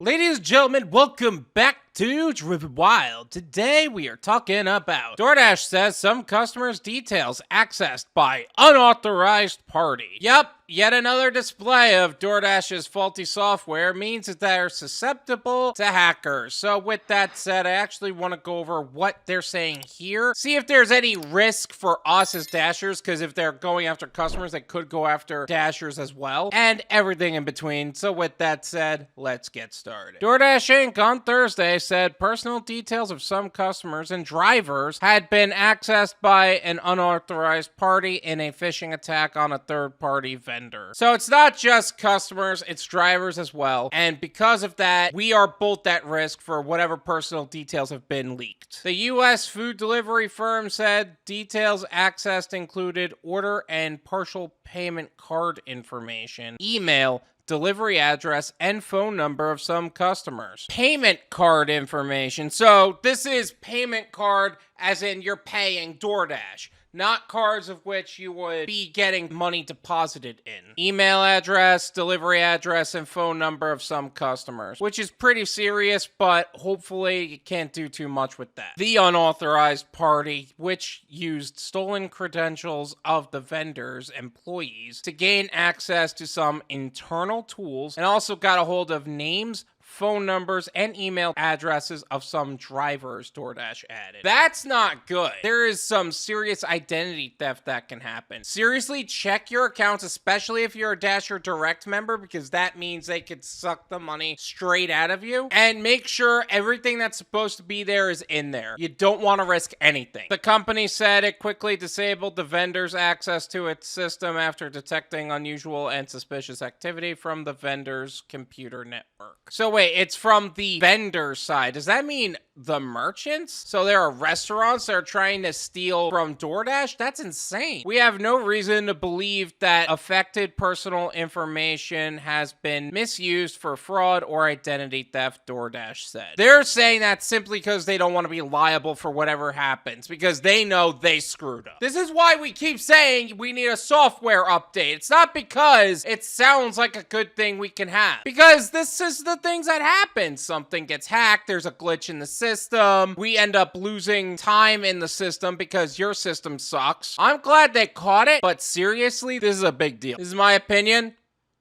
Ladies and gentlemen, welcome back to Driven Wild. Today we are talking about Doordash says some customers' details accessed by unauthorized party. Yep, yet another display of Doordash's faulty software means that they're susceptible to hackers. So with that said, I actually want to go over what they're saying here. See if there's any risk for us as Dashers, because if they're going after customers, they could go after Dashers as well, and everything in between. So with that said, let's get started. Doordash Inc. on Thursday said personal details of some customers and drivers had been accessed by an unauthorized party in a phishing attack on a third-party vendor. So it's not just customers, it's drivers as well. And because of that, we are both at risk for whatever personal details have been leaked. The U.S. food delivery firm said details accessed included order and partial payment card information, email, delivery address, and phone number of some customers. Payment card information. So this is payment card as in you're paying DoorDash, not cards of which you would be getting money deposited in. Email address, delivery address, and phone number of some customers, which is pretty serious, but hopefully you can't do too much with that. The unauthorized party, which used stolen credentials of the vendor's employees to gain access to some internal tools, and also got a hold of names, phone numbers, and email addresses of some drivers Doordash added. That's not good. There is some serious identity theft that can happen. Seriously, check your accounts, especially if you're a Dasher Direct member, because that means they could suck the money straight out of you. And make sure everything that's supposed to be there is in there. You don't want to risk anything. The company said it quickly disabled the vendor's access to its system after detecting unusual and suspicious activity from the vendor's computer network. So wait, it's from the vendor side. Does that mean the merchants? So there are restaurants that are trying to steal from DoorDash? That's insane. We have no reason to believe that affected personal information has been misused for fraud or identity theft, DoorDash said. They're saying that simply because they don't want to be liable for whatever happens, because they know they screwed up. This is why we keep saying we need a software update. It's not because it sounds like a good thing we can have, because this is the things that happen. Something gets hacked, there's a glitch in the system, we end up losing time in the system because your system sucks. I'm glad they caught it, but seriously, this is a big deal. This is my opinion.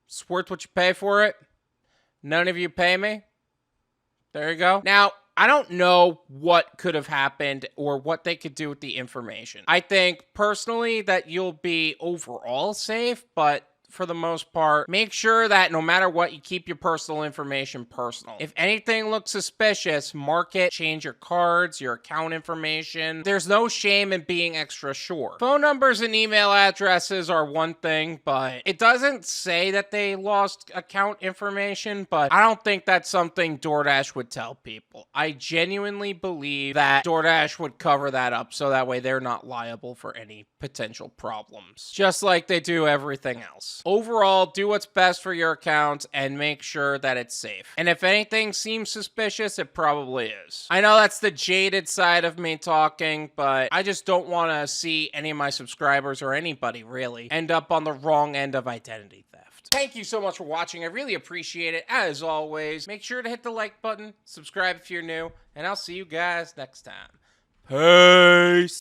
It's worth what you pay for it. None of you pay me. There you go. Now, I don't know what could have happened or what they could do with the information. I think personally that you'll be overall safe, but for the most part, make sure that no matter what, you keep your personal information personal. If anything looks suspicious, mark it, change your cards, your account information. There's no shame in being extra sure. Phone numbers and email addresses are one thing, but it doesn't say that they lost account information, but I don't think that's something DoorDash would tell people. I genuinely believe that DoorDash would cover that up so that way they're not liable for any potential problems, just like they do everything else. Overall, do what's best for your account and make sure that it's safe. And if anything seems suspicious, it probably is. I know that's the jaded side of me talking, but I just don't want to see any of my subscribers or anybody really end up on the wrong end of identity theft. Thank you so much for watching. I really appreciate it. As always, make sure to hit the like button, subscribe if you're new, and I'll see you guys next time. Peace!